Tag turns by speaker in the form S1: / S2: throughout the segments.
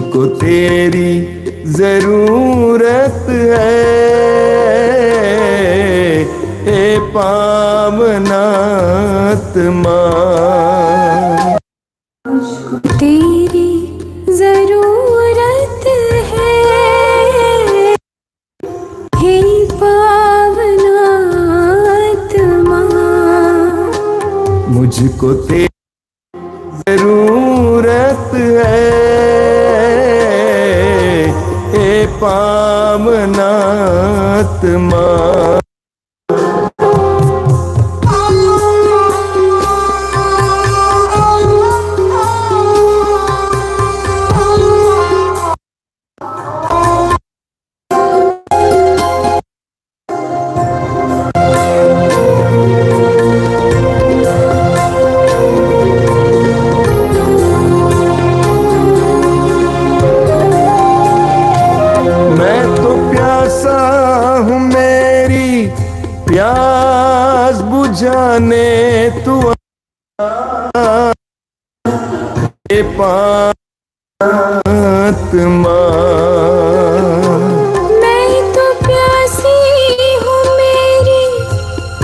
S1: मुझको तेरी जरूरत है, हे पावनात्मा।
S2: मुझको तेरी जरूरत है, हे पावनात्मा।
S1: मुझको तेरी जरूरत है, हे पावनात्मा। प्यास बुझाने तू हे पावनात्मा।
S2: मैं तो प्यासी हूँ, मेरी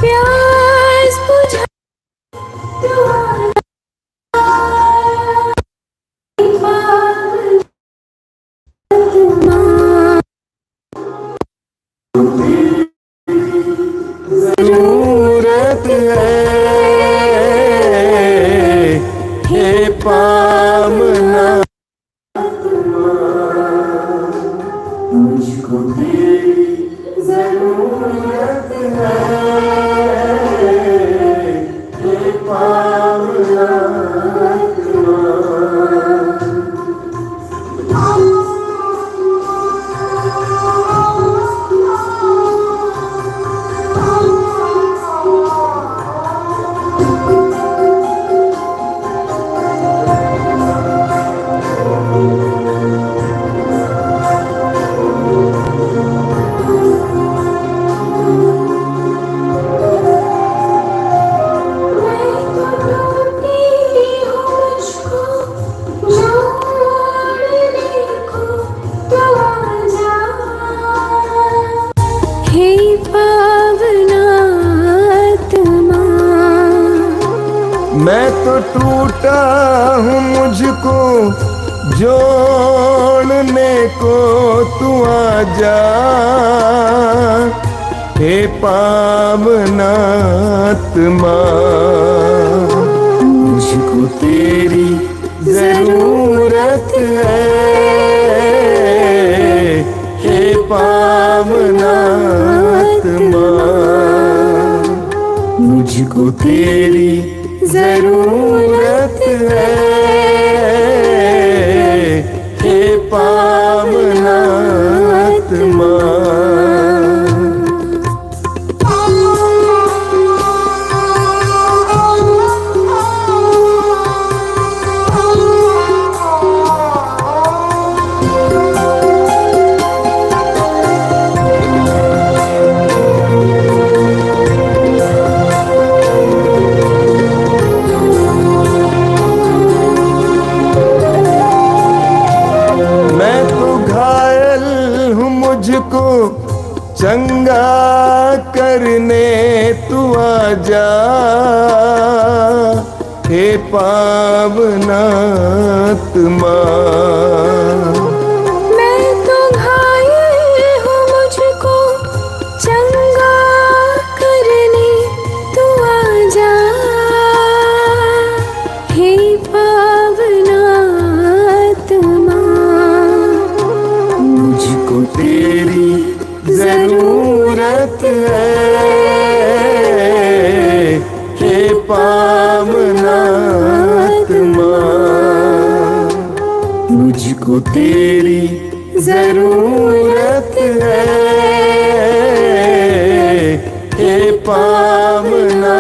S2: प्यास बुझा तू
S1: जरूरत है, हे पावना। मुझको तेरी जरूरत है, हे पावना। मैं तो टूटा हूँ, मुझको जोड़ने को तू आजा, हे पावनात्मा। मुझको तेरी जरूरत है, हे पावनात्मा। मुझको तेरी जरूरत है, हे पावनात्मा। मुझको चंगा करने तू आजा, हे पावनात्मा।
S2: मैं तो घायल हूँ, मुझको चंगा करने तू आजा, हे पावनात्मा।
S1: मुझको तेरी जरूरत है, हे पावनात्मा। मुझको तेरी जरूरत है, हे पावनात्मा।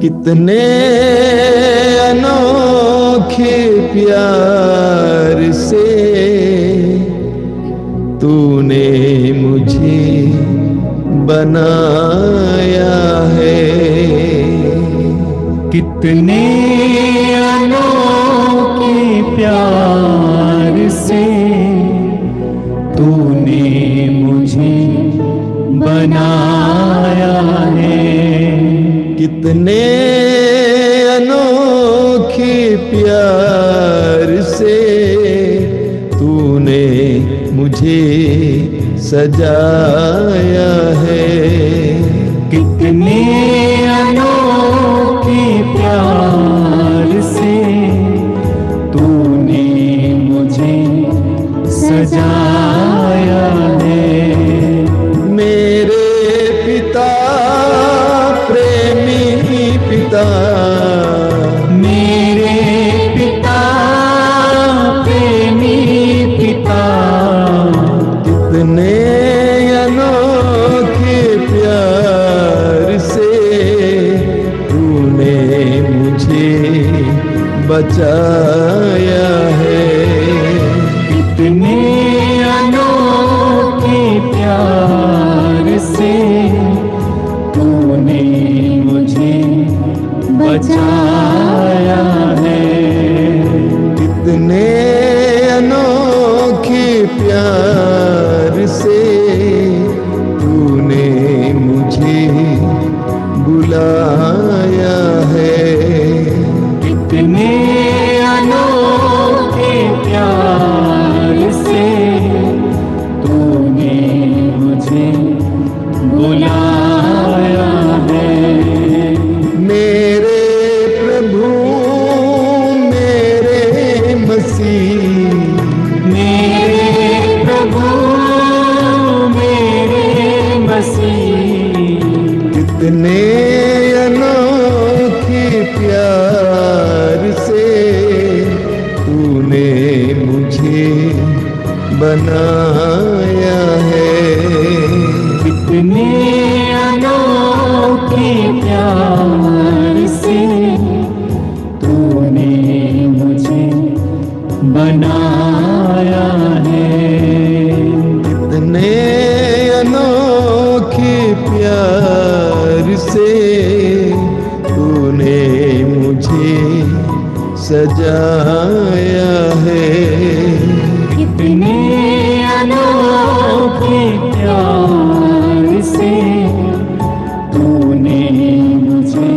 S1: कितने अनोखे प्यार से तूने मुझे बनाया है,
S3: कितने अनोखे प्यार से तूने मुझे बनाया है।
S1: कितने अनोखे प्यार से तूने मुझे सजाया है।
S3: कितने अनोखे प्यार से तूने मुझे सजाया है।
S1: मेरे पिता प्रेमी पिता,
S3: मेरे पिता प्रेमी पिता,
S1: कितने अनोखे प्यार से तूने मुझे बचाया है।
S3: कितने अनोखे प्यार से तूने मुझे बचाया है।
S1: कितने अनोखे प्यार से तूने मुझे बुलाया है।
S3: कितने अनोखे प्यार से तूने मुझे बुलाया है।
S1: मेरे प्रभु मेरे मसीह,
S3: मेरे प्रभु मेरे मसीह,
S1: कितने अनोखे प्यार से तूने मुझे बनाया है।
S3: कितने अनोखे प्यार से तूने मुझे बनाया है।
S1: कितने अनोखे प्यार से तूने मुझे सजाया है।
S3: कितने अनोखे प्यार से तूने मुझे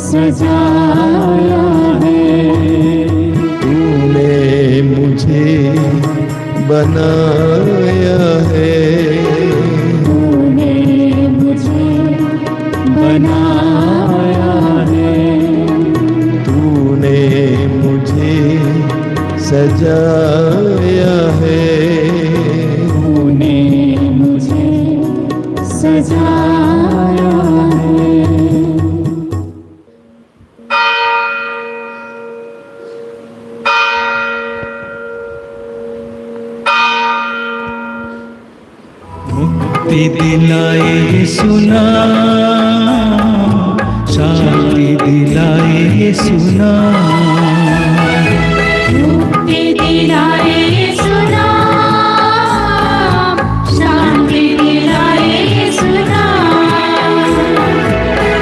S3: सजाया है।
S1: तूने मुझे बनाया है।
S3: तूने मुझे बनाया है।
S1: तूने मुझे सजाया है।
S3: तूने मुझे सजाया है। मुक्ति दिलाए सुना, शांति दिलाए सुना,
S2: मुक्ति दिलाए सुना, शांति दिलाए सुना।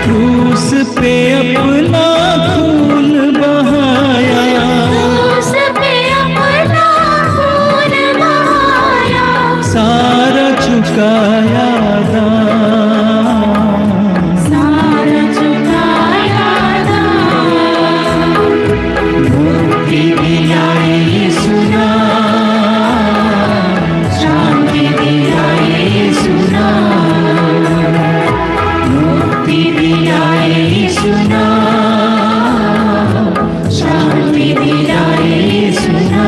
S3: क्रूस पे अपना खून बहाया,
S2: उस पे अपना खून बहाया,
S3: सारा चुकाया दाम।
S2: सारा चुकाया दाम।
S3: मुक्ति दिलाए सुना, शांति दिलाए सुना, मुक्ति दिलाए सुना, शांति दिलाए सुना।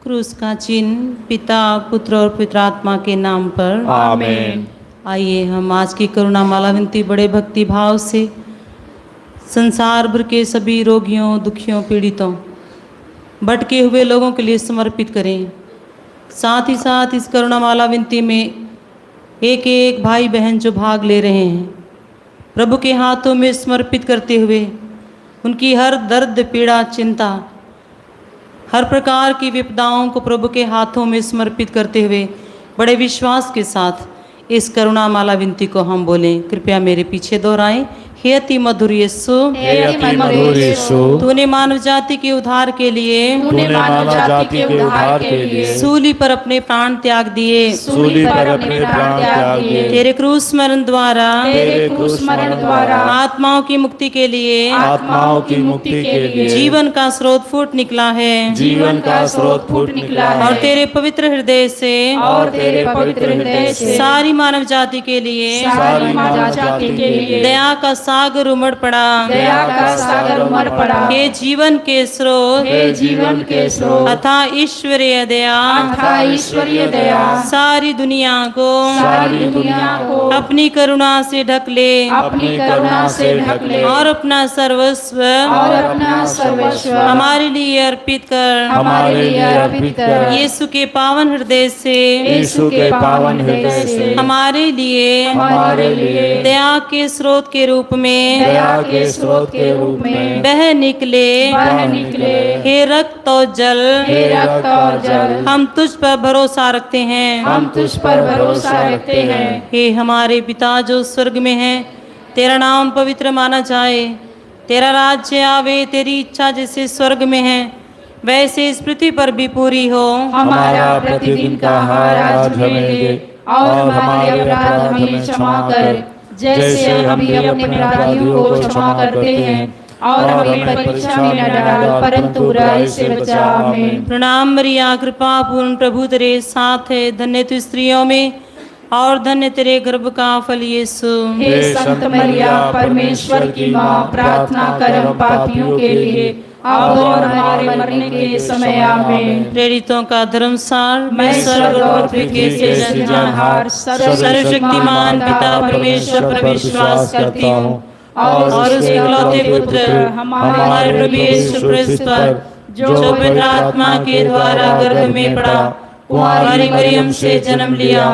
S4: क्रूस का चिन्ह पिता, पुत्र और पवित्र आत्मा के नाम पर।
S5: आमीन।
S4: आइए हम आज की करुणा माला विनती बड़े भक्ति भाव से संसार भर के सभी रोगियों, दुखियों, पीड़ितों, भटके हुए लोगों के लिए समर्पित करें। साथ ही साथ इस करुणा माला विनती में एक एक भाई बहन जो भाग ले रहे हैं, प्रभु के हाथों में समर्पित करते हुए उनकी हर दर्द, पीड़ा, चिंता, हर प्रकार की विपदाओं को प्रभु के हाथों में समर्पित करते हुए बड़े विश्वास के साथ इस करुणा माला विनती को हम बोलें। कृपया मेरे पीछे दोहराएं। हे अति मधुर यीशु,
S2: हे अति मधुर यीशु,
S4: तूने मानव जाति के उद्धार के लिए
S2: तूने मानव जाति के उद्धार के लिए
S4: सूली पर अपने प्राण त्याग दिए।
S2: सूली पर अपने प्राण त्याग दिए।
S4: तेरे क्रूस मरण द्वारा
S2: तेरे क्रूस मरण द्वारा
S4: आत्माओं की मुक्ति के लिए
S2: आत्माओं की मुक्ति के लिए
S4: जीवन का स्रोत फूट निकला है।
S2: जीवन का स्रोत फूट निकला है।
S4: और तेरे पवित्र हृदय से
S2: और तेरे पवित्र हृदय से
S4: सारी मानव जाति के लिए
S2: सारी मानव जाति के लिए
S4: दया का सागर उमड़ पड़ा।
S2: दया का सागर उमड़ पड़ा।
S4: हे जीवन के स्रोत,
S2: हे जीवन के स्रोत,
S4: अथाह ईश्वरीय दया,
S2: अथाह ईश्वरीय दया
S4: सारी दुनिया को
S2: सारी दुनिया को
S4: अपनी करुणा से ढक ले
S2: अपनी करुणा से ढक ले
S4: और अपना सर्वस्व
S2: और अपना सर्वस्व
S4: हमारे लिए अर्पित कर।
S2: हमारे लिए अर्पित कर।
S4: यीशु के पावन हृदय से
S2: यीशु के पावन हृदय से
S4: हमारे लिए
S2: हमारे लिए
S4: दया के स्रोत के रूप में
S2: दया के स्रोत के रूप में
S4: बह निकले।
S2: बह निकले।
S4: हे रक्त और जल,
S2: हे रक्त और जल,
S4: हम तुझ पर भरोसा रखते हैं।
S2: हम तुझ पर भरोसा रखते हैं।
S4: हे हमारे पिता जो स्वर्ग में है, तेरा नाम पवित्र माना जाए, तेरा राज्य आवे, तेरी इच्छा जैसे स्वर्ग में है वैसे इस पृथ्वी पर भी पूरी हो।
S2: हमारा प्रतिदिन का आहार आज हमें दे और हमारे अपराध हमें क्षमा कर जैसे हम भी अपने अपराधियों को क्षमा करते हैं और हमें परीक्षा में न डाल परंतु बुराई से बचा। आमीन।
S4: प्रणाम मरिया, कृपा पूर्ण प्रभु तेरे साथ है, धन्य तू स्त्रियों में और धन्य तेरे गर्भ का फल यीशु।
S2: हे संत मरिया, परमेश्वर की माँ, प्रार्थना कर हम पापियों के लिए अब और हमारे मरने के समय। आमीन।
S4: प्रेरितों का धर्मसार,
S2: मैं स्वर्ग और पृथ्वी के सृजनहार
S4: सर्वशक्तिमान पिता परमेश्वर पर विश्वास करती हूँ और उसके इकलौते पुत्र हमारे प्रभु यीशु क्रिस्त पर जो पवित्र आत्मा के द्वारा गर्भ में पड़ा, कुंवारी मरियम से जन्म लिया,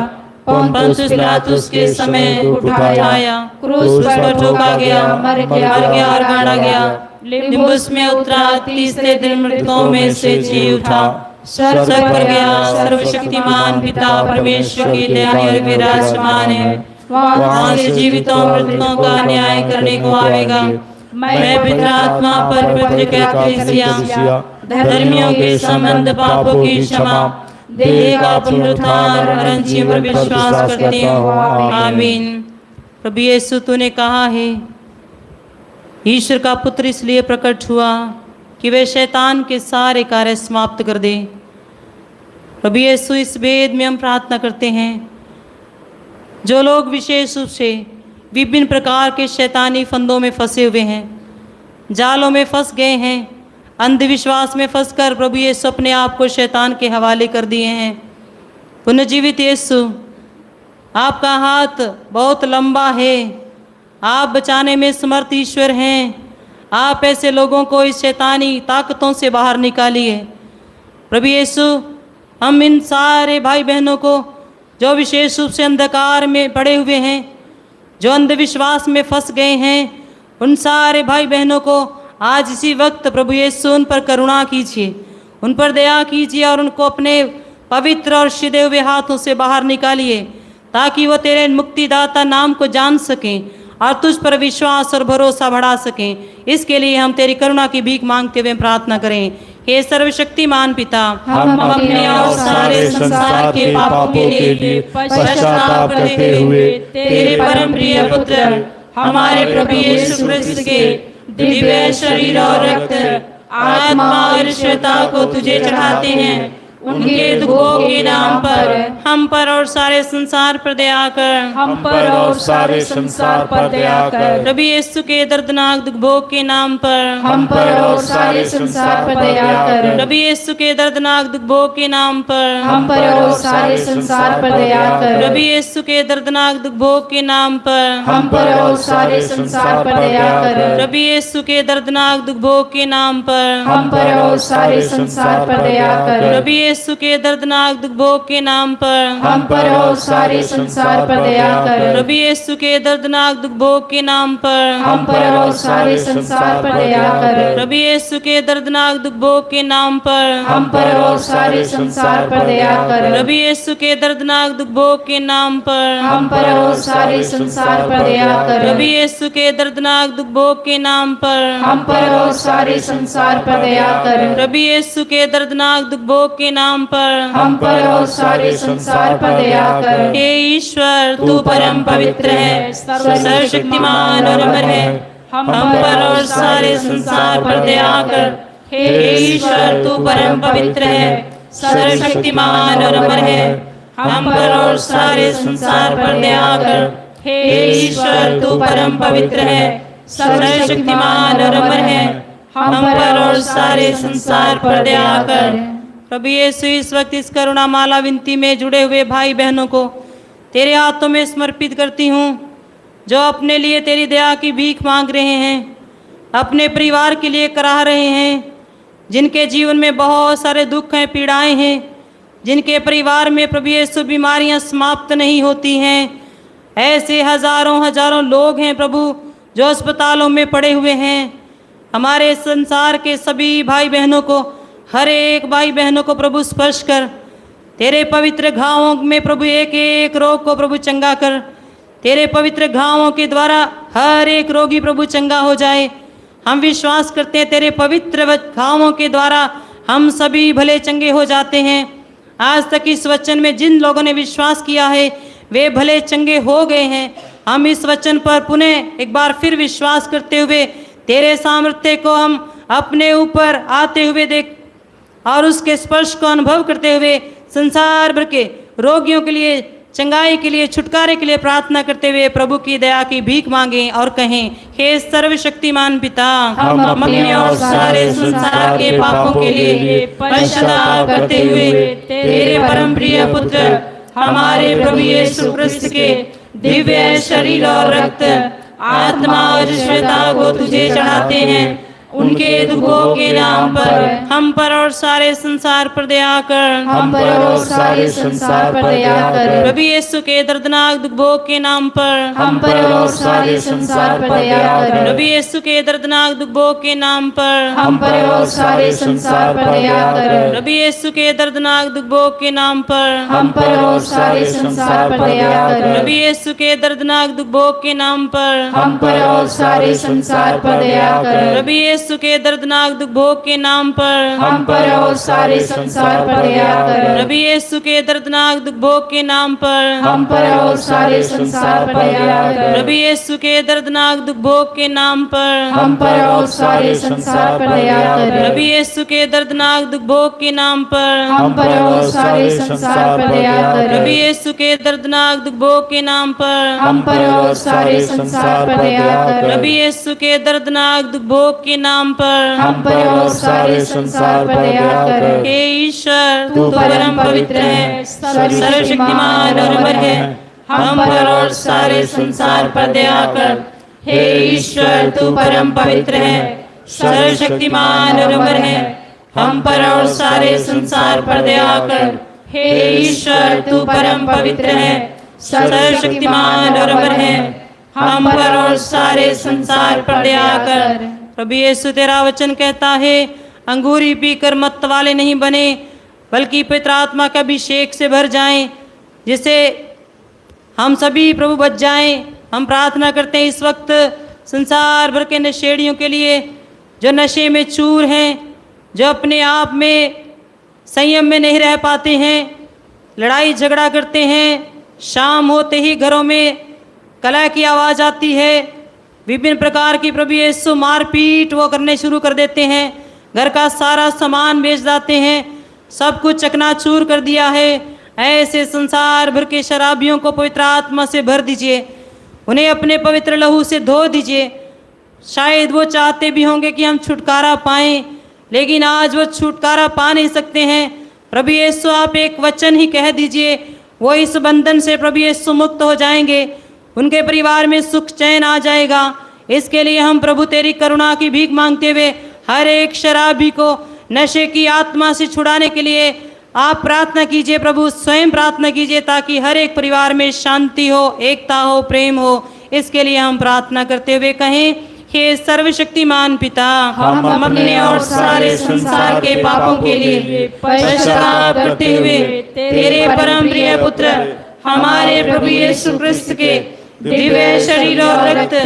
S4: पोंतियुस पिलातुस के समय उठाया, क्रूस पर ठोका गया, मर गया और गाड़ा गया, लिम्बुस में उतरा, तीसरे दिन मृतकों में से जी उठा, स्वर्ग पर गया, सर्वशक्तिमान पिता परमेश्वर के दाहिने ओर विराजमान है, वहाँ से जीवितों मृतकों का न्याय करने को आएगा। मैं पवित्र आत्मा पर पवित्र कलीसिया, धर्मियों के संबंध, पापों की क्षमा, देह का पुनरुत्थान और अंतिम पर विश्वास करते हो। आमीन। प्रभु यीशु तूने कहा है ईश्वर का पुत्र इसलिए प्रकट हुआ कि वे शैतान के सारे कार्य समाप्त कर दे। प्रभु यीशु इस वेद में हम प्रार्थना करते हैं जो लोग विशेष रूप से विभिन्न प्रकार के शैतानी फंदों में फंसे हुए हैं, जालों में फंस गए हैं, अंधविश्वास में फंसकर प्रभु यीशु अपने आप को शैतान के हवाले कर दिए हैं। पुनर्जीवित यीशु, आपका हाथ बहुत लंबा है, आप बचाने में समर्थ ईश्वर हैं। आप ऐसे लोगों को इस शैतानी ताकतों से बाहर निकालिए। प्रभु यीशु, हम इन सारे भाई बहनों को जो विशेष रूप से अंधकार में पड़े हुए हैं, जो अंधविश्वास में फंस गए हैं, उन सारे भाई बहनों को आज इसी वक्त प्रभु यीशु उन पर करुणा कीजिए, उन पर दया कीजिए और उनको अपने पवित्र और सिधे हुए हाथों से बाहर निकालिए ताकि वो तेरे मुक्तिदाता नाम को जान सकें और तुझ पर विश्वास और भरोसा बढ़ा सकें। इसके लिए हम तेरी करुणा की भीख मांगते हुए प्रार्थना करें। हे सर्वशक्तिमान पिता, हम अपने और सारे संसार के पापों के लिए पश्चाताप करते हुए तेरे परम प्रिय पुत्र हमारे प्रभु यीशु क्रिस्त के दिव्य शरीर और रक्त, आत्मा और ईश्वरता को तुझे चढ़ाते हैं। उनके दुखों के नाम पर हम पर और सारे संसार पर दया कर।
S2: हम पर और सारे संसार पर दया कर।
S4: प्रभु यीशु के दर्दनाक दुख भोग के नाम पर
S2: हम पर और सारे संसार पर दया कर।
S4: प्रभु यीशु के दर्दनाक दुख भोग के नाम पर
S2: हम पर और सारे संसार पर दया कर।
S4: प्रभु यीशु के दर्दनाक दुख भोग के नाम पर
S2: हम पर और सारे संसार पर दया कर।
S4: प्रभु यीशु के दर्दनाक दुख भोग के नाम पर
S2: हम पर और सारे संसार पर दया कर।
S4: प्रभु यीशु के दर्दनाक दुख भोग के नाम पर
S2: हम पर और सारे संसार पर दया कर।
S4: प्रभु यीशु के दर्दनाक दुख भोग के नाम पर
S2: हम पर और सारे संसार पर दया कर।
S4: प्रभु यीशु के दर्दनाक दुख भोग के नाम पर
S2: हम पर और सारे संसार पर दया कर।
S4: प्रभु यीशु के दर्दनाक दुख भोग के नाम पर
S2: हम पर और सारे संसार पर दया कर।
S4: प्रभु यीशु के दर्दनाक दुख भोग के नाम पर
S2: हम पर और सारे संसार पर दया कर।
S4: प्रभु यीशु के दर्दनाक दुख भोग के नाम पर
S2: हम पर और सारे संसार पर दया कर।
S4: हे ईश्वर, तू परम पवित्र है, सर्वशक्तिमान और अमर है। हम पर और सारे संसार पर दया कर। हे ईश्वर, तू परम पवित्र है, सर्वशक्तिमान और अमर है। हम पर और सारे संसार पर दया कर। हे ईश्वर, तू परम पवित्र है, सर्वशक्तिमान और अमर है। हम पर और सारे संसार पर दया कर। प्रभु यीशु, इस वक्त इस करुणा माला विनती में जुड़े हुए भाई बहनों को तेरे हाथों में समर्पित करती हूँ, जो अपने लिए तेरी दया की भीख मांग रहे हैं, अपने परिवार के लिए कराह रहे हैं, जिनके जीवन में बहुत सारे दुख हैं, पीड़ाएं हैं, जिनके परिवार में प्रभु यीशु बीमारियां समाप्त नहीं होती हैं। ऐसे हजारों हजारों लोग हैं प्रभु, जो अस्पतालों में पड़े हुए हैं। हमारे संसार के सभी भाई बहनों को, हर एक भाई बहनों को प्रभु स्पर्श कर। तेरे पवित्र घावों में प्रभु एक एक रोग को प्रभु चंगा कर। तेरे पवित्र घावों के द्वारा हर एक रोगी प्रभु चंगा हो जाए। हम विश्वास करते हैं तेरे पवित्र घावों के द्वारा हम सभी भले चंगे हो जाते हैं। आज तक इस वचन में जिन लोगों ने विश्वास किया है वे भले चंगे हो गए हैं। हम इस वचन पर पुनः एक बार फिर विश्वास करते हुए तेरे सामर्थ्य को हम अपने ऊपर आते हुए देख और उसके स्पर्श को अनुभव करते हुए संसार भर के रोगियों के लिए, चंगाई के लिए, छुटकारे के लिए प्रार्थना करते हुए प्रभु की दया की भीख मांगें और कहें, हे सर्वशक्तिमान पिता,
S2: हम अपने और सारे संसार के पापों के लिए पश्चाताप करते हुए तेरे परम प्रिय पुत्र हमारे प्रभु यीशु क्रिस्त के दिव्य शरीर और रक्त, आत्मा और श्वेता को तुझे चढ़ाते हैं। उनके दुखों के नाम पर
S4: हम पर और सारे संसार पर दया कर।
S2: हम पर और सारे संसार पर दया कर।
S4: प्रभु यीशु के दर्दनाक दुख भोग के नाम पर
S2: हम पर और सारे संसार पर दया कर।
S4: प्रभु यीशु के दर्दनाक दुख भोग के नाम पर
S2: हम पर और सारे संसार पर दया कर।
S4: प्रभु यीशु के दर्दनाक दुख भोग के नाम पर
S2: हम पर और सारे संसार पर दया कर।
S4: प्रभु यीशु के दर्दनाक दुख भोग के नाम पर
S2: हम पर और सारे संसार पर दया कर।
S4: प्रभु यीशु के दर्दनाक दुख भोग के नाम पर
S2: हम पर और सारे संसार पर दया कर।
S4: प्रभु यीशु के दर्दनाक दुख भोग के नाम पर
S2: हम पर और सारे संसार पर दया कर।
S4: प्रभु यीशु के दर्दनाक दुख भोग के नाम पर
S2: हम पर और सारे संसार पर दया कर।
S4: प्रभु यीशु के दर्दनाक दुख भोग के नाम पर
S2: हम पर और सारे संसार पर दया कर।
S4: प्रभु यीशु के दर्दनाक दुख भोग के नाम पर
S2: हम पर और सारे संसार पर दया कर।
S4: प्रभु यीशु के दर्दनाक दुख भोग के नाम पर
S2: हम पर और सारे संसार पर दया कर।
S4: हे ईश्वर,
S2: तू परम पवित्र है,
S4: सर्वशक्तिमान और अमर है।
S2: हम पर और सारे संसार पर दया कर। हे ईश्वर, तू परम पवित्र है, सर्वशक्तिमान और अमर है। हम पर और सारे संसार पर दया कर। हे ईश्वर, तू परम पवित्र है, सर्वशक्तिमान और अमर है। हम पर और सारे संसार पर दया कर।
S4: प्रभु यीशु, तेरा वचन कहता है, अंगूरी पीकर मत वाले नहीं बने, बल्कि पवित्र आत्मा का अभिषेक से भर जाएं, जिससे हम सभी प्रभु बच जाएं। हम प्रार्थना करते हैं इस वक्त संसार भर के नशेड़ियों के लिए, जो नशे में चूर हैं, जो अपने आप में संयम में नहीं रह पाते हैं, लड़ाई झगड़ा करते हैं, शाम होते ही घरों में कलह की आवाज़ आती है, विभिन्न प्रकार की प्रभु यीशु मारपीट वो करने शुरू कर देते हैं, घर का सारा सामान बेच जाते हैं, सब कुछ चकनाचूर कर दिया है। ऐसे संसार भर के शराबियों को पवित्र आत्मा से भर दीजिए, उन्हें अपने पवित्र लहू से धो दीजिए। शायद वो चाहते भी होंगे कि हम छुटकारा पाएं, लेकिन आज वो छुटकारा पा नहीं सकते हैं। प्रभु यीशु, आप एक वचन ही कह दीजिए, वो इस बंधन से प्रभु यीशु मुक्त हो जाएंगे, उनके परिवार में सुख चैन आ जाएगा। इसके लिए हम प्रभु तेरी करुणा की भीख मांगते हुए हर एक शराबी को नशे की आत्मा से छुड़ाने के लिए आप प्रार्थना कीजिए प्रभु, स्वयं प्रार्थना कीजिए ताकि हर एक परिवार में शांति हो, एकता हो, प्रेम हो। इसके लिए हम प्रार्थना करते हुए कहें, हे सर्वशक्तिमान पिता, हम अपने और सारे संसार के पापों के लिए पश्चाताप करते हुए तेरे परम प्रिय पुत्र हमारे प्रभु यीशु क्रिस्त के दिव्य शरीर और रक्त,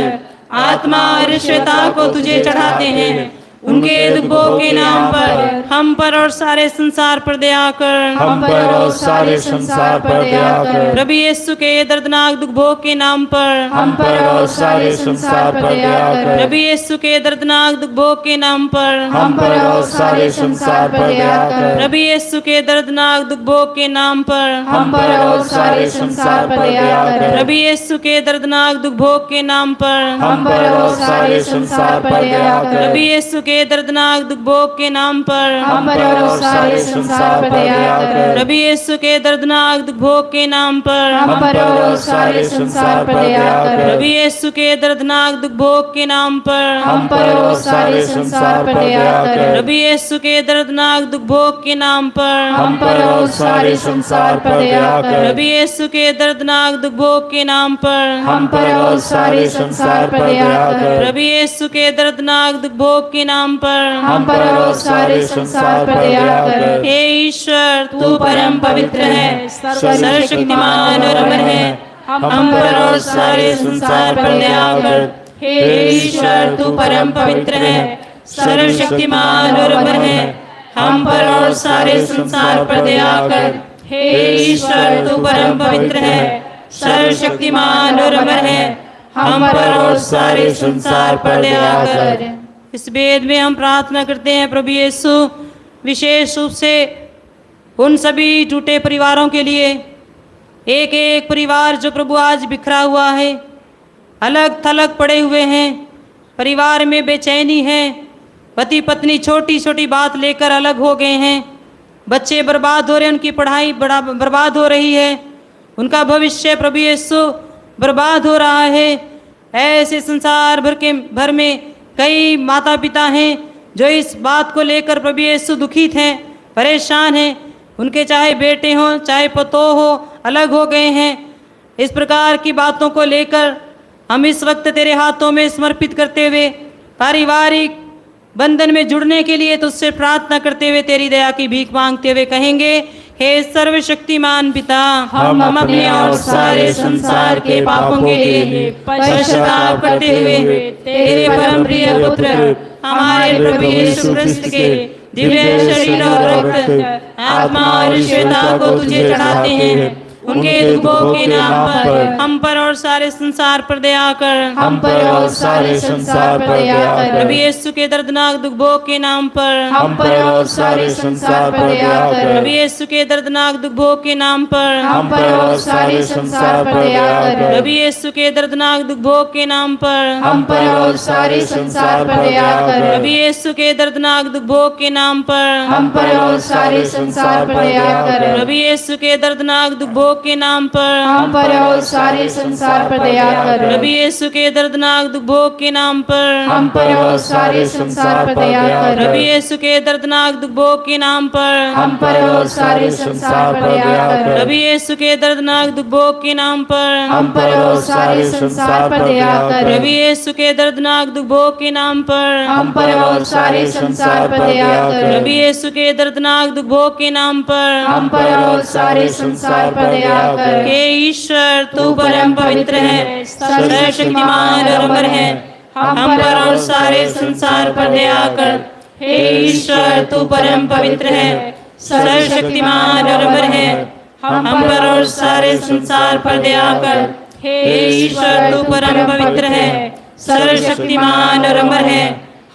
S4: आत्मा और श्वेता को तुझे चढ़ाते हैं। उनके दुखों के नाम पर हम पर और सारे संसार पर दया कर,
S2: हम पर और सारे संसार पर दया कर।
S4: प्रभु यीशु के दर्दनाक दुख भोग के नाम पर
S2: हम पर और सारे संसार पर दया कर।
S4: प्रभु यीशु के दर्दनाक दुख भोग के नाम पर
S2: हम पर और सारे संसार पर दया कर।
S4: प्रभु यीशु के दर्दनाक दुख भोग के नाम पर
S2: हम पर और सारे संसार पर दया कर।
S4: प्रभु यीशु के दर्दनाक दुख भोग के नाम पर
S2: हम पर और सारे संसार पर दया कर।
S4: प्रभु यीशु के दर्दनाक दुख भोग के नाम पर
S2: हम पर और सारे संसार पर दया कर।
S4: प्रभु यीशु के दर्दनाक दुख भोग के नाम पर
S2: हम पर और सारे संसार पर दया कर।
S4: प्रभु यीशु के दर्दनाक दुख भोग के नाम पर
S2: हम पर और सारे संसार पर दया कर।
S4: प्रभु यीशु के दर्दनाक दुख भोग के नाम पर
S2: हम पर और सारे संसार पर दया कर।
S4: प्रभु यीशु के दर्दनाक दुख भोग के नाम पर
S2: हम पर और सारे संसार पर दया कर।
S4: प्रभु यीशु के दर्दनाक दुख भोग के नाम पर
S2: हम पर और सारे संसार पर दया कर।
S4: हे ईश्वर, तू परम पवित्र है, सर्वशक्तिमान और अमर है। हम पर और सारे संसार पर दया कर। हे ईश्वर, तू परम पवित्र है, सर्वशक्तिमान और अमर है। हम पर और सारे संसार पर दया कर। हे ईश्वर, तू परम पवित्र है, सर्वशक्तिमान और अमर है। हम पर और सारे संसार पर दया कर। इस वेद में हम प्रार्थना करते हैं प्रभु यीशु, विशेष रूप से उन सभी टूटे परिवारों के लिए, एक एक परिवार जो प्रभु आज बिखरा हुआ है, अलग थलग पड़े हुए हैं, परिवार में बेचैनी है, पति पत्नी छोटी छोटी बात लेकर अलग हो गए हैं, बच्चे बर्बाद हो रहे हैं, उनकी पढ़ाई बर्बाद हो रही है, उनका भविष्य प्रभु यीशु बर्बाद हो रहा है। ऐसे संसार भर में कई माता पिता हैं जो इस बात को लेकर प्रभु यीशु दुखित हैं, परेशान हैं। उनके चाहे बेटे हों चाहे पतोह हो, अलग हो गए हैं। इस प्रकार की बातों को लेकर हम इस वक्त तेरे हाथों में समर्पित करते हुए पारिवारिक बंधन में जुड़ने के लिए तुझसे प्रार्थना करते हुए तेरी दया की भीख मांगते हुए कहेंगे, हे सर्वशक्तिमान पिता, हम अपने और सारे संसार के पापों के लिए पश्चाताप करते हुए तेरे परम प्रिय पुत्र हमारे प्रभु यीशु क्रिस्त के दिव्य शरीर और रक्त, आत्मा और श्वेता को तुझे चढ़ाते हैं। उनके दुखों के नाम पर हम पर और सारे संसार पर दया कर।
S2: हम पर और सारे संसार पर दया कर।
S4: प्रभु यीशु के दर्दनाक दुख भोग के नाम पर
S2: हम पर और सारे संसार पर दया कर।
S4: प्रभु यीशु के दर्दनाक दुख भोग के नाम पर
S2: हम पर और सारे संसार पर दया कर।
S4: प्रभु यीशु के दर्दनाक दुख भोग के नाम पर
S2: हम पर और सारे संसार पर दया कर।
S4: प्रभु यीशु के दर्दनाक दुख भोग के नाम पर
S2: हम पर और सारे संसार पर दया कर।
S4: प्रभु यीशु के दर्दनाक दुख भोग के नाम पर
S2: हम पर और सारे संसार पर दया कर।
S4: प्रभु यीशु के दर्दनाक दुख भोग के नाम पर
S2: हम पर और सारे संसार पर दया कर।
S4: प्रभु यीशु के दर्दनाक दुख भोग के नाम पर
S2: हम पर और सारे संसार पर दया कर।
S4: प्रभु यीशु के दर्दनाक दुख भोग के नाम पर
S2: हम पर और सारे संसार पर दया कर।
S4: प्रभु यीशु के दर्दनाक दुख भोग के नाम पर
S2: हम पर और सारे संसार पर दया कर।
S4: प्रभु यीशु के दर्दनाक दुख भोग के नाम पर
S2: हम पर और सारे संसार पर दया कर।
S4: हे ईश्वर, तू परम पवित्र है, सर्वशक्तिमान और अमर है। हम पर और सारे संसार पर दया कर। हे ईश्वर, तू परम पवित्र है, सर्वशक्तिमान और अमर है। हम पर और सारे संसार पर दया कर। हे ईश्वर, तू परम पवित्र है, सर्वशक्तिमान और अमर है।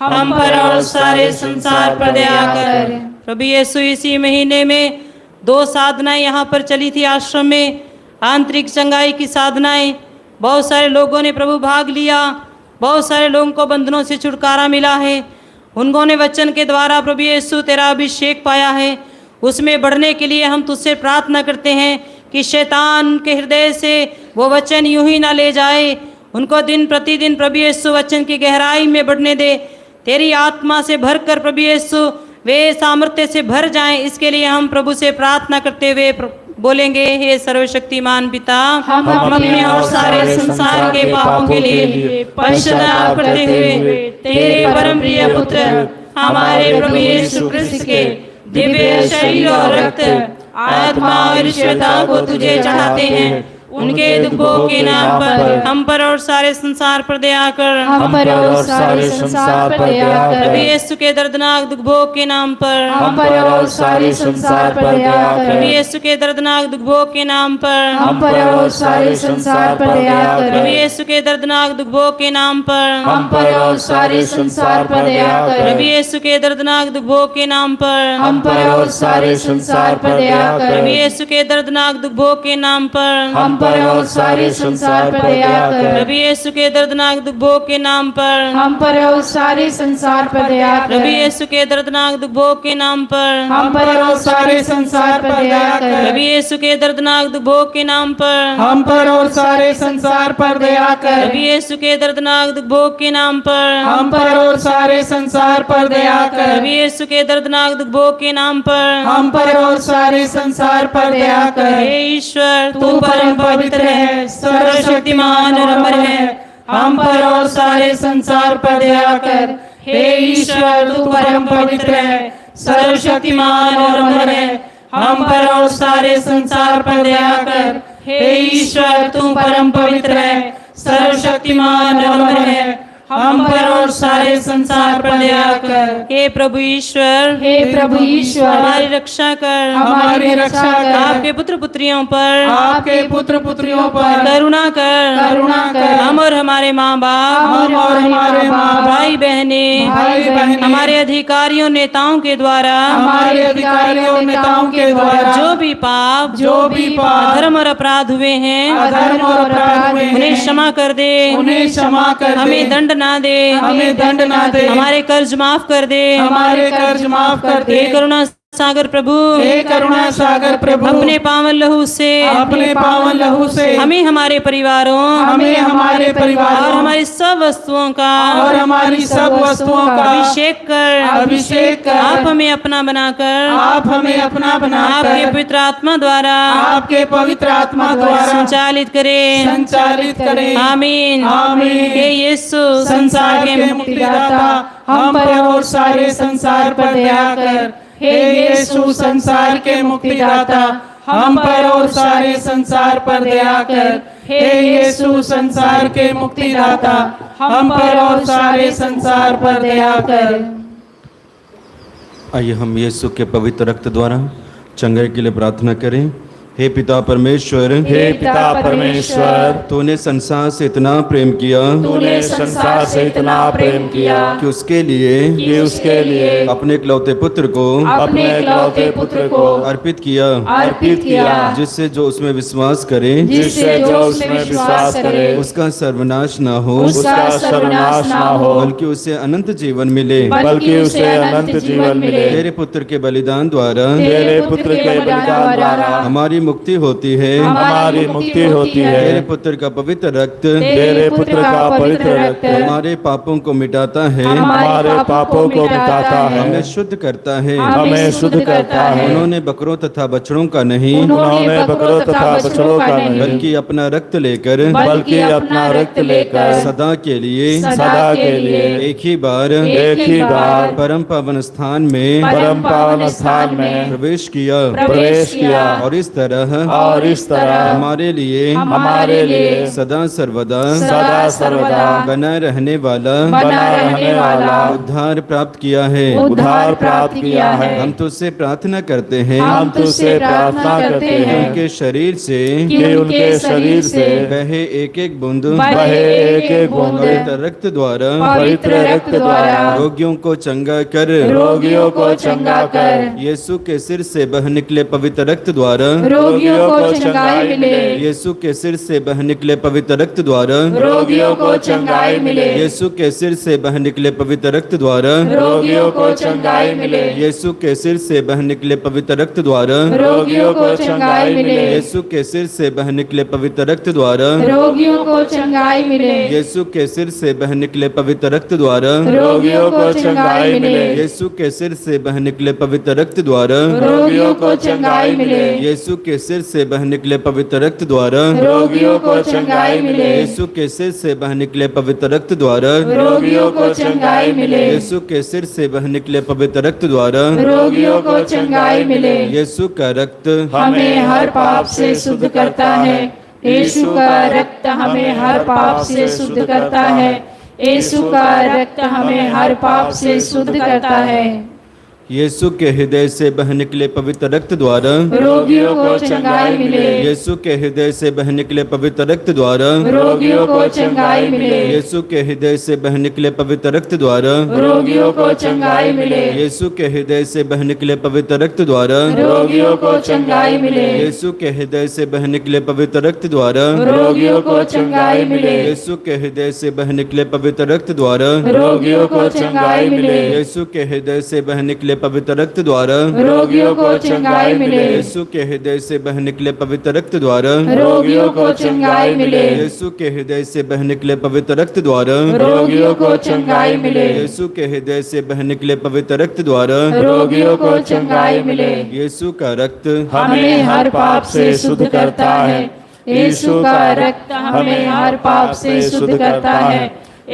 S4: हम पर और सारे संसार पर दया कर। प्रभु यीशु, इसी महीने में 2 साधनाएं यहाँ पर चली थी आश्रम में, आंतरिक चंगाई की साधनाएं। बहुत सारे लोगों ने प्रभु भाग लिया, बहुत सारे लोगों को बंधनों से छुटकारा मिला है। उन्होंने वचन के द्वारा प्रभु यीशु तेरा अभिषेक पाया है। उसमें बढ़ने के लिए हम तुझसे प्रार्थना करते हैं कि शैतान के हृदय से वो वचन यूं ही ना ले जाए। उनको दिन प्रतिदिन प्रभु यीशु वचन की गहराई में बढ़ने दे। तेरी आत्मा से भरकर प्रभु यीशु वे सामर्थ्य से भर जाएं, इसके लिए हम प्रभु से प्रार्थना करते हुए बोलेंगे। हे सर्वशक्तिमान पिता, हम अपने और सारे संसार के पापों के लिए पश्चाताप करते हुए तेरे परम प्रिय पुत्र हमारे प्रभु यीशु क्रिस्त के दिव्य शरीर और रक्त, आत्मा और ईश्वरता को तुझे चढ़ाते हैं। उनके दुख भोग के नाम पर हम पर और सारे संसार पर दया कर।
S2: हम पर और सारे संसार पर दया कर।
S4: प्रभु यीशु के दर्दनाक दुख भोग के नाम पर
S2: हम पर और सारे संसार पर दया कर।
S4: प्रभु यीशु के दर्दनाक दुख भोग के नाम पर
S2: हम पर और सारे संसार पर दया कर।
S4: प्रभु यीशु के दर्दनाक दुख भोग के नाम पर
S2: हम पर और सारे संसार पर दया कर।
S4: प्रभु यीशु के दर्दनाक दुख भोग के नाम पर
S2: हम पर और सारे संसार पर दया कर।
S4: प्रभु यीशु के दर्दनाक दुख भोग के नाम पर
S2: हम पर और सारे संसार पर दया कर।
S4: प्रभु यीशु के दर्दनाक दुख भोग के नाम पर
S2: हम पर और सारे संसार पर दया कर।
S4: प्रभु यीशु के दर्दनाक दुख भोग के नाम पर
S2: हम पर और सारे संसार पर दया कर।
S4: प्रभु यीशु के दर्दनाक दुख भोग के नाम पर
S2: हम पर और सारे संसार पर दया कर।
S4: प्रभु यीशु के दर्दनाक दुख भोग के नाम पर
S2: हम पर और सारे संसार पर दया कर।
S4: प्रभु यीशु के दर्दनाक दुख भोग के नाम पर
S2: हम पर और सारे संसार पर दया कर।
S4: हे ईश्वर,
S2: तू परम पवित्र है, सर्वशक्तिमान और अमर है। हम पर और सारे संसार पर दया कर। हे ईश्वर, तू परम पवित्र है, सर्वशक्तिमान और अमर है। हम पर और सारे संसार पर दया कर। हे ईश्वर, तू परम पवित्र है, सर्वशक्तिमान और अमर है। हम पर और सारे संसार पर दया कर।
S4: हे प्रभु ईश्वर,
S2: हे प्रभु ईश्वर,
S4: हमारी रक्षा कर।
S2: हमारी रक्षा कर।
S4: आपके पुत्र पुत्रियों पर
S2: आपके पुत्र पुत्रियों पर
S4: करुणा कर।
S2: करुणा कर।
S4: हम और हमारे माँ बाप,
S2: हम और हमारे माँ बाप,
S4: भाई बहने, हमारे अधिकारियों नेताओं के द्वारा,
S2: हमारे अधिकारियों नेताओं के द्वारा
S4: जो भी पाप अधर्म और अपराध हुए हैं,
S2: अधर्म और अपराध हुए हैं,
S4: उन्हें क्षमा कर दे।
S2: उन्हें क्षमा कर दे।
S4: हमें दंड ना दे।
S2: हमें दंड ना दे।
S4: हमारे कर्ज माफ कर दे।
S2: हमारे कर्ज माफ कर दे।
S4: हे करुणा सागर प्रभु,
S2: हे करुणा सागर प्रभु,
S4: अपने पावन लहू से,
S2: अपने पावन लहू से
S4: हमें हमारे परिवारों,
S2: हमें हमारे परिवारों
S4: और हमारी सब वस्तुओं का,
S2: और हमारी सब वस्तुओं का
S4: अभिषेक कर।
S2: अभिषेक कर।
S4: आप हमें अपना बनाकर,
S2: आप हमें अपना बनाकर,
S4: आपके पवित्र आत्मा द्वारा,
S2: आपके पवित्र आत्मा द्वारा
S4: संचालित करें।
S2: संचालित करें।
S4: आमीन।
S2: आमीन।
S4: हे यीशु,
S2: संसार के मुक्तिदाता, हम पर और सारे संसार पर दया कर। हे यीशु, संसार के मुक्तिदाता, हम पर और सारे संसार पर दया कर। हे यीशु, संसार के मुक्तिदाता, हम पर और सारे संसार पर दया कर।
S5: आइए हम यीशु के पवित्र रक्त द्वारा चंगाई के लिए प्रार्थना करें। हे पिता परमेश्वर,
S2: हे पिता परमेश्वर,
S5: तूने संसार से इतना प्रेम किया,
S2: तूने संसार से इतना प्रेम किया
S5: कि उसके लिए अपने इकलौते पुत्र को अर्पित किया, जिससे जो उसमें विश्वास करे, उसका सर्वनाश ना हो, बल्कि उसे अनंत जीवन मिले। तेरे पुत्र के बलिदान द्वारा हमारी मुक्ति होती है। तेरे पुत्र का पवित्र रक्त हमारे पापों को मिटाता है, हमें शुद्ध करता है। उन्होंने बकरों तथा बछड़ों का नहीं, बल्कि अपना रक्त लेकर सदा के लिए एक ही बार परम पावन स्थान में प्रवेश किया। और इस तरह हमारे लिए सदा सर्वदा बना रहने वाला उद्धार प्राप्त किया है। हम तुझसे प्रार्थना करते हैं उनके शरीर से बहे एक एक बूंद पवित्र रक्त द्वारा रोगियों को चंगा कर। यीशु के सिर से बह निकले पवित्र रक्त द्वारा
S2: रोगियों को चंगाई मिले।
S5: यीशु के सिर से बह निकले पवित्र रक्त द्वारा
S2: रोगियों को चंगाई मिले।
S5: यीशु के सिर से बह निकले पवित्र रक्त द्वारा
S2: रोगियों को चंगाई मिले।
S5: यीशु के सिर से बह निकले पवित्र रक्त द्वारा
S2: रोगियों को चंगाई मिले।
S5: यीशु के सिर से बह निकले पवित्र रक्त द्वारा
S2: रोगियों को चंगाई मिले।
S5: यीशु के सिर से बह निकले पवित्र रक्त द्वारा
S2: रोगियों को चंगाई मिले।
S5: यीशु के सिर से बह निकले पवित्र रक्त द्वारा
S2: रोगियों को चंगाई मिले।
S5: यीशु के सिर से बह निकले पवित्र रक्त द्वारा
S2: रोगियों को चंगाई मिले।
S5: यीशु के सिर से बह निकले पवित्र रक्त द्वारा
S2: रोगियों को चंगाई मिले।
S5: यीशु के सिर से बह निकले पवित्र रक्त द्वारा
S2: रोगियों को चंगाई मिले।
S5: यीशु का रक्त
S2: हमें हर पाप से शुद्ध करता है। यीशु का रक्त हमें हर पाप से शुद्ध करता है। यीशु का रक्त हमें हर पाप से शुद्ध करता है।
S5: यीशु के हृदय से बह निकले पवित्र रक्त द्वारा
S2: रोगियों को चंगाई मिले।
S5: यीशु के हृदय से बह निकले पवित्र रक्त द्वारा
S2: रोगियों को चंगाई मिले।
S5: यीशु के हृदय से बह निकले पवित्र रक्त द्वारा
S2: रोगियों को चंगाई मिले।
S5: यीशु के हृदय से बह निकले पवित्र रक्त द्वारा
S2: रोगियों को चंगाई मिले।
S5: यीशु के हृदय से बह निकले पवित्र रक्त द्वारा
S2: रोगियों को चंगाई मिले।
S5: यीशु के हृदय से बह निकले पवित्र रक्त द्वारा
S2: रोगियों को चंगाई मिले।
S5: यीशु के हृदय से बह निकले पवित्र रक्त द्वारा
S2: रोगियों को चंगाई मिले।
S5: यीशु के हृदय से बह निकले पवित्र रक्त द्वारा
S2: रोगियों को चंगाई मिले।
S5: यीशु के हृदय से बह निकले पवित्र रक्त द्वारा
S2: रोगियों को चंगाई मिले।
S5: यीशु के हृदय से बह निकले पवित्र रक्त द्वारा
S2: रोगियों को चंगाई मिले।
S5: यीशु का रक्त
S2: हमें हर पाप से शुद्ध करता है। यीशु का रक्त हमें हर पाप से शुद्ध करता है।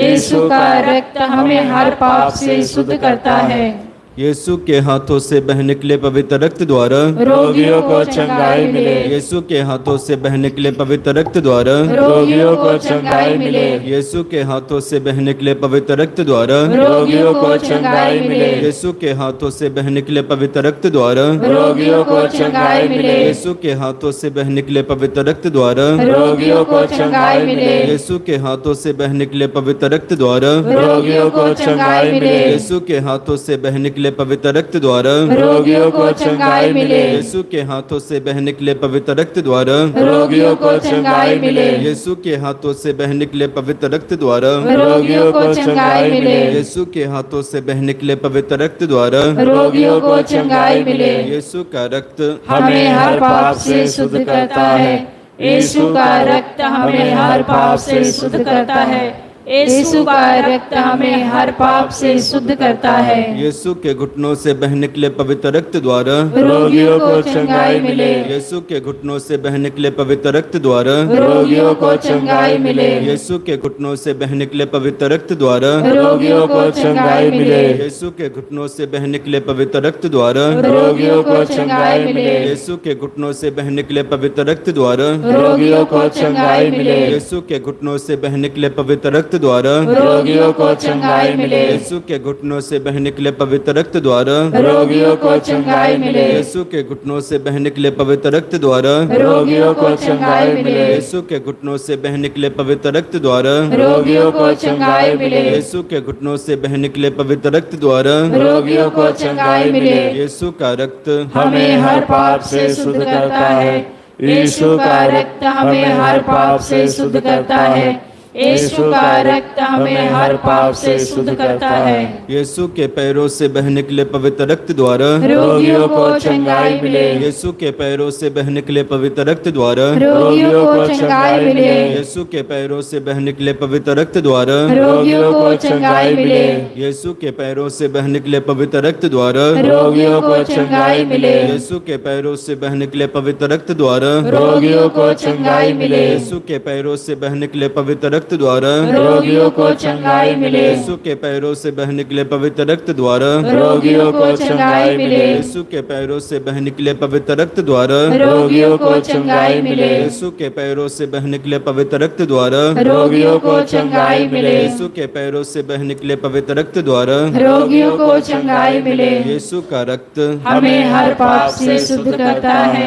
S2: यीशु का रक्त हमें हर पाप से शुद्ध करता है।
S5: यीशु के हाथों से बह निकले पवित्र रक्त द्वारा
S2: रोगियों को चंगाई मिले।
S5: यीशु के हाथों से बह निकले पवित्र रक्त द्वारा
S2: रोगियों को चंगाई मिले।
S5: यीशु के हाथों से बह निकले पवित्र रक्त द्वारा
S2: रोगियों को चंगाई मिले।
S5: यीशु के हाथों से बह निकले पवित्र रक्त द्वारा
S2: रोगियों को चंगाई मिले।
S5: यीशु के हाथों से बह निकले पवित्र रक्त द्वारा
S2: रोगियों को चंगाई मिले।
S5: यीशु के हाथों से बह निकले पवित्र रक्त द्वारा
S2: रोगियों को चंगाई मिले।
S5: यीशु के हाथों से बह निकले पवित्र रक्त द्वारा
S2: रोगियों को चंगाई मिले।
S5: यीशु के हाथों से बह निकले पवित्र रक्त द्वारा
S2: रोगियों को चंगाई मिले।
S5: यीशु के हाथों से बह निकले पवित्र रक्त द्वारा
S2: रोगियों को चंगाई मिले।
S5: यीशु के हाथों से बह निकले पवित्र रक्त द्वारा
S2: रोगियों को चंगाई मिले।
S5: यीशु का रक्त
S2: हमें हर पाप से शुद्ध करता है। यीशु का रक्त हमें हर पाप से शुद्ध करता है। यीशु का रक्त हमें हर पाप से शुद्ध करता है।
S5: यीशु के घुटनों से बह निकले पवित्र रक्त द्वारा
S2: रोगियों को चंगाई मिले।
S5: यीशु के घुटनों से बह निकले पवित्र रक्त द्वारा
S2: रोगियों को चंगाई मिले।
S5: यीशु के घुटनों से बह निकले पवित्र रक्त द्वारा
S2: रोगियों को चंगाई मिले।
S5: यीशु के घुटनों से बह निकले पवित्र रक्त द्वारा
S2: रोगियों को चंगाई मिले।
S5: यीशु के घुटनों से बह निकले पवित्र रक्त द्वारा
S2: रोगियों को चंगाई मिले।
S5: यीशु के घुटनों से बह निकले पवित्र रक्त द्वारा
S2: रोगियों को चंगाई मिले।
S5: यीशु के घुटनों से बह निकले पवित्र रक्त द्वारा
S2: रोगियों को चंगाई मिले।
S5: यीशु के घुटनों से बह निकले पवित्र रक्त द्वारा
S2: रोगियों को चंगाई मिले।
S5: यीशु के घुटनों से बह निकले पवित्र रक्त द्वारा
S2: रोगियों को चंगाई मिले।
S5: यीशु के घुटनों से बह निकले पवित्र रक्त द्वारा
S2: रोगियों को चंगाई मिले।
S5: यीशु का रक्त
S2: हमें हर पाप से शुद्ध करता है। यीशु का रक्त हमें हर पाप से शुद्ध करता है। यीशु का रक्त हमें हर पाप से शुद्ध करता है।
S5: यीशु के पैरों से बह निकले पवित्र रक्त द्वारा
S2: रोगियों को चंगाई मिले।
S5: यीशु के पैरों से बह निकले पवित्र रक्त द्वारा
S2: रोगियों को चंगाई मिले।
S5: यीशु के पैरों से बह निकले पवित्र रक्त द्वारा
S2: रोगियों को चंगाई मिले।
S5: यीशु के पैरों से बह निकले पवित्र रक्त द्वारा
S2: रोगियों को चंगाई मिले।
S5: यीशु के पैरों से बह निकले पवित्र रक्त द्वारा
S2: रोगियों को चंगाई मिले।
S5: यीशु के पैरों से बह निकले पवित्र रक्त द्वारा
S2: रोगियों को चंगाई मिले।
S5: यीशु के पैरों से बह निकले पवित्र रक्त द्वारा
S2: रोगियों को चंगाई मिले।
S5: यीशु के पैरों से बह निकले पवित्र रक्त द्वारा
S2: रोगियों को चंगाई मिले।
S5: यीशु के पैरों से बह निकले पवित्र रक्त द्वारा
S2: रोगियों को चंगाई मिले।
S5: यीशु के पैरों से बह निकले पवित्र रक्त द्वारा
S2: रोगियों को चंगाई मिले।
S5: यीशु का रक्त
S2: हमें हर पाप से शुद्ध करता है।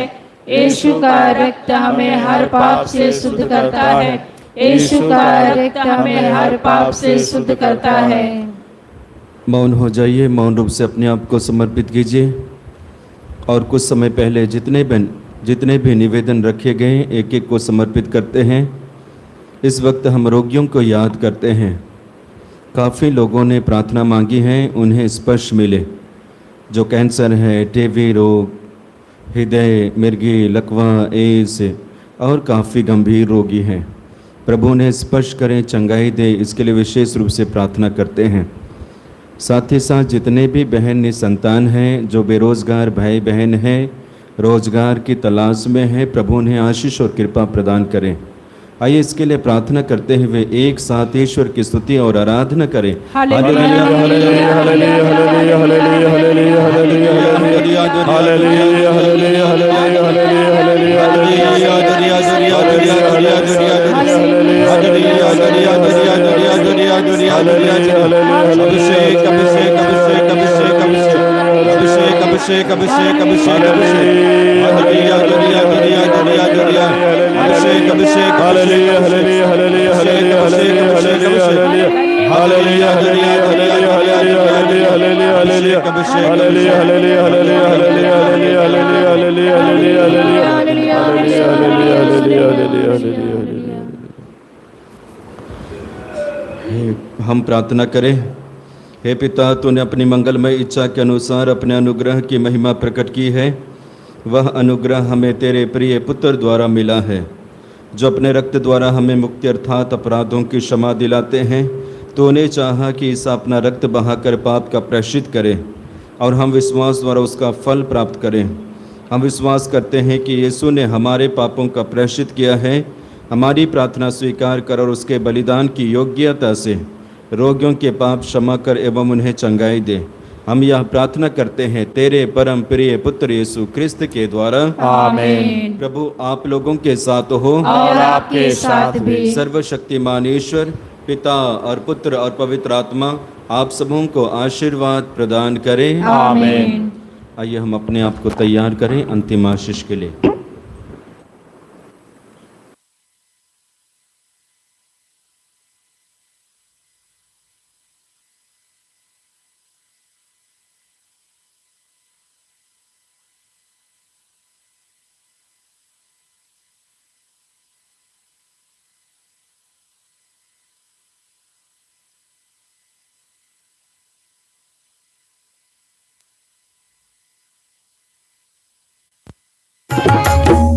S2: यीशु का रक्त हमें हर पाप से शुद्ध करता है। यीशु का रक्त हमें हर पाप से शुद्ध करता है।
S5: मौन हो जाइए, मौन रूप से अपने आप को समर्पित कीजिए। और कुछ समय पहले जितने जितने भी निवेदन रखे गए एक एक को समर्पित करते हैं। इस वक्त हम रोगियों को याद करते हैं। काफ़ी लोगों ने प्रार्थना मांगी है, उन्हें स्पर्श मिले। जो कैंसर है, टीबी रोग, हृदय, मिर्गी, लकवा, एड्स और काफ़ी गंभीर रोगी हैं, प्रभु ने स्पर्श करें, चंगाई दे, इसके लिए विशेष रूप से प्रार्थना करते हैं। साथ ही साथ जितने भी बहन निसंतान हैं, जो बेरोज़गार भाई बहन हैं, रोज़गार की तलाश में हैं, प्रभु उन्हें आशीष और कृपा प्रदान करें। आइए इसके लिए प्रार्थना करते हुए एक साथ ईश्वर की स्तुति और आराधना करें। अभिषेक अभिषेक अभिषेक हम प्रार्थना करें। हे पिता, तूने अपनी मंगलमय इच्छा के अनुसार अपने अनुग्रह की महिमा प्रकट की है। वह अनुग्रह हमें तेरे प्रिय पुत्र द्वारा मिला है, जो अपने रक्त द्वारा हमें मुक्ति अर्थात अपराधों की क्षमा दिलाते हैं। तूने चाहा कि ईसा अपना रक्त बहाकर पाप का प्रायश्चित करे और हम विश्वास द्वारा उसका फल प्राप्त करें। हम विश्वास करते हैं कि यीशु ने हमारे पापों का प्रायश्चित किया है। हमारी प्रार्थना स्वीकार कर और उसके बलिदान की योग्यता से रोगियों के पाप क्षमा कर एवं उन्हें चंगाई दे। हम यह प्रार्थना करते हैं तेरे परम प्रिय पुत्र यीशु ख्रिस्त के द्वारा,
S2: आमीन।
S5: प्रभु आप लोगों के साथ हो
S2: और आपके साथ भी।
S5: सर्वशक्तिमान ईश्वर पिता और पुत्र और पवित्र आत्मा आप सबों को आशीर्वाद प्रदान करें,
S2: आमीन।
S5: आइए हम अपने आप को तैयार करें अंतिम आशीष के लिए।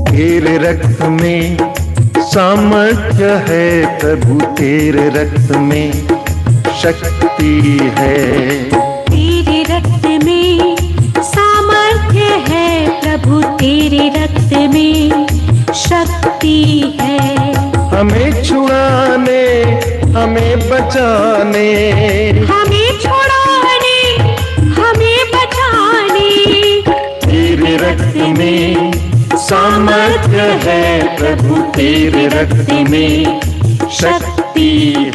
S1: तेरे रक्त में सामर्थ्य है प्रभु, तेरे रक्त में शक्ति है।
S6: तेरे रक्त में सामर्थ्य है प्रभु, तेरे रक्त में शक्ति है।
S1: हमें छुड़ाने, हमें बचाने,
S6: हमें छुड़ाने, हमें बचाने।
S1: तेरे रक्त में सामर्थ्य है प्रभु, तेरे रक्त में शक्ति